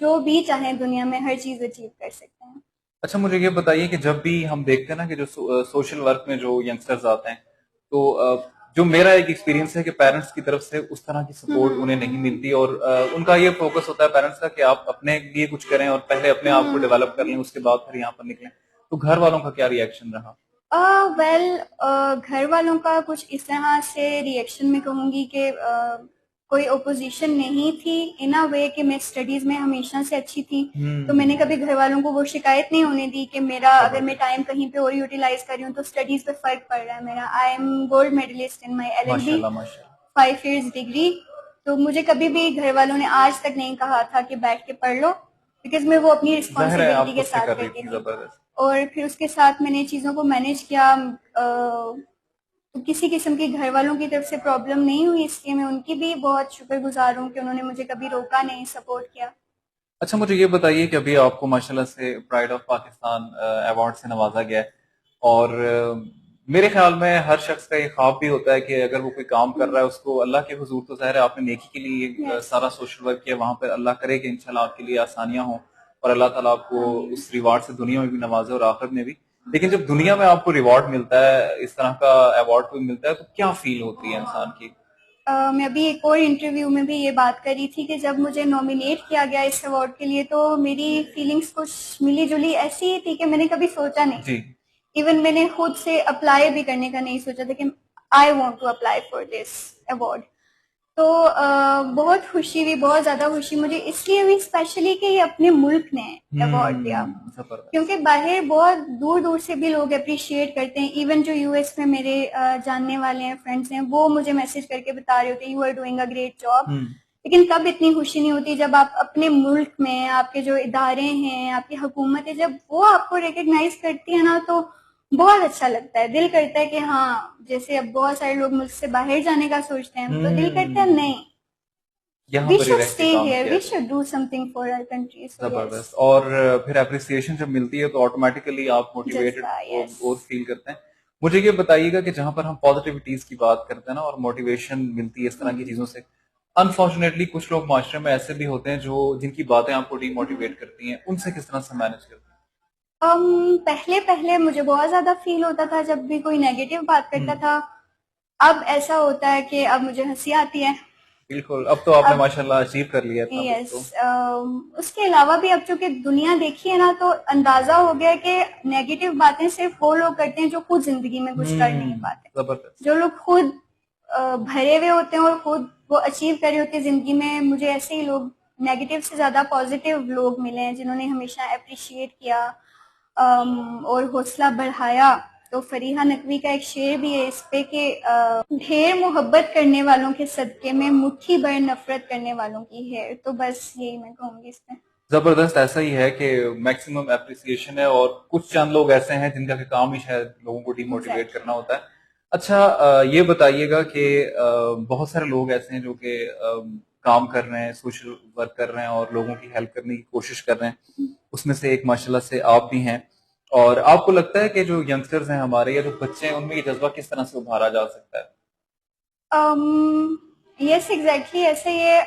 جو بھی چاہیں دنیا میں ہر چیز اچیو کر سکتے ہیں. اچھا مجھے یہ بتائیے کہ جب بھی ہم دیکھتے ہیں نا کہ جو سوشل ورک میں جو ینگسٹرز آتے ہیں تو جو میرا ایک ایکسپیرینس ہے کہ پیرنٹس کی طرف سے اس طرح کی سپورٹ انہیں نہیں ملتی اور ان کا یہ فوکس ہوتا ہے پیرنٹس کا کہ آپ اپنے لیے کچھ کریں اور پہلے اپنے آپ کو ڈیولپ کر لیں اس کے بعد پھر یہاں پر نکلیں. تو گھر والوں کا کیا ری ایکشن رہا؟ گھر والوں کا کچھ اس طرح سے ری ایکشن میں کہوں گی کہ کوئی اپوزیشن نہیں تھی ان اے وے کہ میں اسٹڈیز میں ہمیشہ سے اچھی تھی, تو میں نے کبھی گھر والوں کو وہ شکایت نہیں ہونے دی کہ میرا اگر میں ٹائم کہیں پہ اور یوٹیلائز کر رہی ہوں تو اسٹڈیز پہ فرق پڑ رہا ہے میرا. I am gold medalist in my LLB 5 years degree. تو مجھے کبھی بھی گھر والوں نے آج تک نہیں کہا تھا کہ بیٹھ کے پڑھ لو, بیکاز میں وہ اپنی رسپانسبلٹی کے ساتھ کرتی تھی. اور پھر اس کے ساتھ میں نے چیزوں کو مینیج کیا, تو کسی قسم کی گھر والوں کی طرف سے پرابلم نہیں ہوئی, اس لیے میں ان کی بھی بہت شکر گزار ہوں کہ انہوں نے مجھے کبھی روکا نہیں, سپورٹ کیا. اچھا مجھے یہ بتائیے کہ ابھی آپ کو ماشاءاللہ سے پرائڈ آف پاکستان ایوارڈ سے نوازا گیا ہے, اور میرے خیال میں ہر شخص کا یہ خواب بھی ہوتا ہے کہ اگر وہ کوئی کام کر رہا ہے اس کو اللہ کے حضور, تو ظاہر ہے آپ نے نیکی کے لیے سارا سوشل ورک کیا, وہاں پہ اللہ کرے کہ انشاءاللہ آپ کے لیے آسانیاں ہوں اور اللہ تعالیٰ آپ کو اس ریوارڈ سے دنیا میں بھی نوازے اور آخرت میں بھی. لیکن جب دنیا میں آپ کو ریوارڈ ملتا ہے, اس طرح کا ایوارڈ کوئی ملتا ہے, تو کیا فیل ہوتی ہے انسان کی؟ میں ابھی ایک اور انٹرویو میں بھی یہ بات کری تھی کہ جب مجھے نامینیٹ کیا گیا اس ایوارڈ کے لیے تو میری فیلنگس کچھ ملی جلی ایسی ہی تھی کہ میں نے کبھی سوچا نہیں. ایون میں نے خود سے اپلائی بھی کرنے کا نہیں سوچا تھا کہ I want to apply for this award. تو بہت خوشی ہوئی, بہت زیادہ خوشی مجھے اس لیے ہوئی اسپیشلی کہ یہ اپنے ملک نے ایوارڈ دیا, کیونکہ باہر بہت دور دور سے بھی لوگ اپریشیٹ کرتے ہیں. ایون جو US میں میرے جاننے والے ہیں, فرینڈس ہیں, وہ مجھے میسج کر کے بتا رہے ہوتے ہیں you are doing a great job. لیکن کب اتنی خوشی نہیں ہوتی جب آپ اپنے ملک میں, آپ کے جو ادارے ہیں, آپ کی حکومت ہے, جب وہ آپ کو ریکگنائز کرتی ہے نا, تو بہت اچھا لگتا ہے. دل کرتا ہے کہ ہاں, جیسے اب بہت سارے لوگ ملک سے باہر جانے کا سوچتے ہیں, تو دل کرتا ہے نہیں, we should stay here, we should do something for our country. زبردست. اور پھر اپریسیشن جب ملتی ہے تو آٹومیٹیکلی آپ موٹیویٹڈ اور فیل کرتے ہیں. مجھے یہ بتائیے گا کہ جہاں پر ہم پازیٹیوٹیز کی بات کرتے ہیں نا اور موٹیویشن ملتی ہے اس طرح کی چیزوں سے, انفارچونیٹلی کچھ لوگ معاشرے میں ایسے بھی ہوتے ہیں جو جن کی باتیں آپ کو ڈی موٹیویٹ کرتی ہیں, ان سے کس طرح سے مینج کرتے ہیں؟ پہلے مجھے بہت زیادہ فیل ہوتا تھا جب بھی کوئی نیگیٹو بات کرتا تھا. اب ایسا ہوتا ہے کہ اب مجھے ہنسی آتی ہے. بالکل, اب تو آپ نے ماشاءاللہ اچیو کر لیا تھا. یس, اس کے علاوہ بھی اب چونکہ دنیا دیکھی ہے نا, تو اندازہ ہو گیا کہ نیگیٹو باتیں صرف وہ لوگ کرتے ہیں جو خود زندگی میں کچھ کر نہیں پاتے. جو لوگ خود بھرے ہوئے ہوتے ہیں اور خود وہ اچیو کر رہے ہوتے ہیں زندگی میں. مجھے ایسے ہی لوگ, نیگیٹو سے زیادہ پازیٹیو لوگ ملے ہیں جنہوں نے ہمیشہ اپریشیٹ کیا اور حوصلہ بڑھایا. تو فریحہ نقوی کا ایک شعر بھی ہے اس پہ کہ ڈھیر محبت کرنے والوں کے صدقے میں مٹھی بھر نفرت کرنے والوں کی ہے. تو بس یہی میں کہوں گی اس میں. زبردست. ایسا ہی ہے کہ میکسیمم اپریسیشن ہے, اور کچھ چند لوگ ایسے ہیں جن کا کام ہی شاید لوگوں کو ڈی موٹیویٹ کرنا ہوتا ہے. اچھا یہ بتائیے گا کہ بہت سارے لوگ ایسے ہیں جو کہ کام کر رہے ہیں, سوشل ورک کر رہے ہیں اور لوگوں کی ہیلپ کرنے کی کوشش کر رہے ہیں, اس میں سے ایک ماشاءاللہ سے آپ بھی ہیں. اور آپ کو لگتا ہے کہ جو ینگسٹرز ہیں ہمارے یا جو بچے ہیں ان میں یہ جذبہ کس طرح سے ابھارا جا سکتا ہے؟ یس ایگزیکٹلی ایسے یہ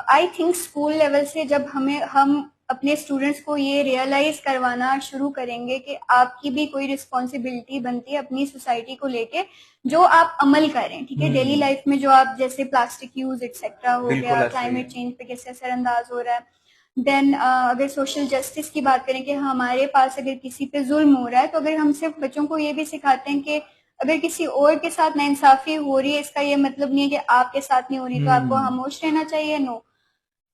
آئی تھنک اسکول لیول سے جب ہم اپنے اسٹوڈینٹس کو یہ ریئلائز کروانا شروع کریں گے کہ آپ کی بھی کوئی رسپانسبلٹی بنتی ہے اپنی سوسائٹی کو لے کے, جو آپ عمل کریں. ٹھیک ہے, ڈیلی لائف میں جو آپ جیسے پلاسٹک یوز ایٹسیٹرا ہو گیا, کلائمیٹ چینج پہ کیسے اثر انداز ہو رہا ہے. دین اگر سوشل جسٹس کی بات کریں کہ ہمارے پاس اگر کسی پہ ظلم ہو رہا ہے, تو اگر ہم صرف بچوں کو یہ بھی سکھاتے ہیں کہ اگر کسی اور کے ساتھ ناانصافی ہو رہی ہے, اس کا یہ مطلب نہیں ہے کہ آپ کے ساتھ نہیں ہو رہی, تو آپ کو خاموش رہنا چاہیے. نو,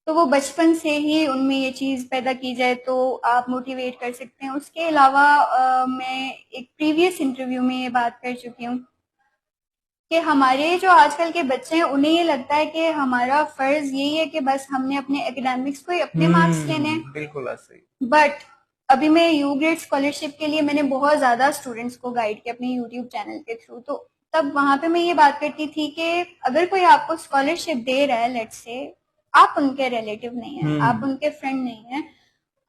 تو وہ بچپن سے ہی ان میں یہ چیز پیدا کی جائے تو آپ موٹیویٹ کر سکتے ہیں. اس کے علاوہ میں ایک پریویس انٹرویو میں یہ بات کر چکی ہوں کہ ہمارے جو آج کل کے بچے ہیں انہیں یہ لگتا ہے کہ ہمارا فرض یہی ہے کہ بس ہم نے اپنے اکیڈیمکس کو ہی اپنے مارکس لینے ہیں. بالکل ایسے ہی. بٹ ابھی میں یو گریڈ اسکالرشپ کے لیے میں نے بہت زیادہ اسٹوڈینٹس کو گائیڈ کیا اپنے یوٹیوب چینل کے تھرو. تو تب وہاں پہ میں یہ بات کرتی تھی کہ اگر کوئی آپ کو اسکالرشپ دے رہا ہے, لیٹ سے آپ ان کے ریلیٹیو نہیں ہیں, آپ ان کے فرینڈ نہیں ہیں,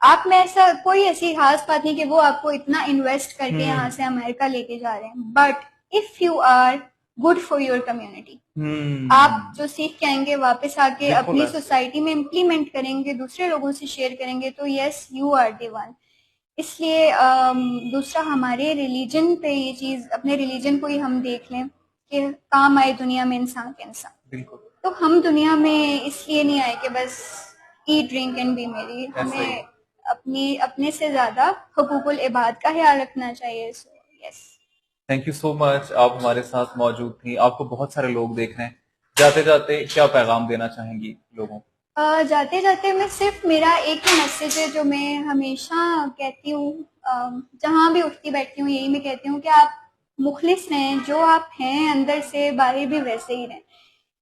آپ میں ایسا کوئی ایسی خاص بات نہیں کہ وہ آپ کو اتنا انویسٹ کر کے یہاں سے امریکہ لے کے جا رہے ہیں. But if you are good for your community. آپ جو سیکھ کے آئیں گے واپس آ کے اپنی سوسائٹی میں امپلیمنٹ کریں گے, دوسرے لوگوں سے شیئر کریں گے, تو yes you are the one. اس لیے دوسرا ہمارے ریلیجن پہ یہ چیز, اپنے ریلیجن کو ہی ہم دیکھ لیں کہ کام آئے دنیا میں انسان کے انسان. بالکل. تو ہم دنیا میں اس لیے نہیں آئے کہ بس ایٹ ڈرنک اینڈ بی میری, ہمیں اپنے سے زیادہ حقوق العباد کا خیال رکھنا چاہیے. سو یس, تھینک یو سو مچ, آپ ہمارے ساتھ موجود تھیں. آپ کو بہت سارے لوگ دیکھ رہے ہیں, جاتے جاتے کیا پیغام دینا چاہیں گی لوگوں؟ جاتے جاتے میں صرف میرا ایک ہی میسج ہے جو میں ہمیشہ کہتی ہوں, جہاں بھی اٹھتی بیٹھتی ہوں یہی میں کہتی ہوں کہ آپ مخلص رہیں, جو آپ ہیں اندر سے باہر بھی ویسے ہی رہیں.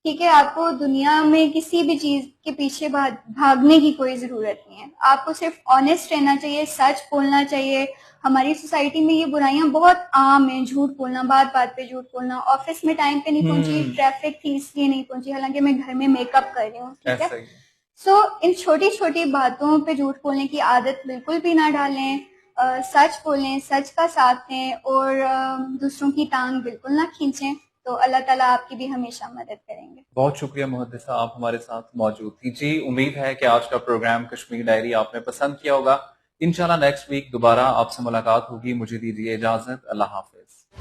ٹھیک ہے, آپ کو دنیا میں کسی بھی چیز کے پیچھے بھاگنے کی کوئی ضرورت نہیں ہے. آپ کو صرف آنےسٹ رہنا چاہیے, سچ بولنا چاہیے. ہماری سوسائٹی میں یہ برائیاں بہت عام ہیں, جھوٹ بولنا, بات بات پہ جھوٹ بولنا. آفس میں ٹائم پہ نہیں پہنچی, ٹریفک تھی اس لیے نہیں پہنچی, حالانکہ میں گھر میں میک اپ کر رہی ہوں. ٹھیک ہے, سو ان چھوٹی چھوٹی باتوں پہ جھوٹ بولنے کی عادت بالکل بھی نہ ڈالیں. سچ بولیں, سچ کا ساتھ دیں, اور دوسروں کی ٹانگ بالکل نہ کھینچیں. تو اللہ تعالیٰ آپ کی بھی ہمیشہ مدد کریں گے. بہت شکریہ محدثہ, آپ ہمارے ساتھ موجود تھی. جی, امید ہے کہ آج کا پروگرام کشمیر ڈائری آپ نے پسند کیا ہوگا. انشاءاللہ نیکسٹ ویک دوبارہ آپ سے ملاقات ہوگی. مجھے دیجیے اجازت. اللہ حافظ.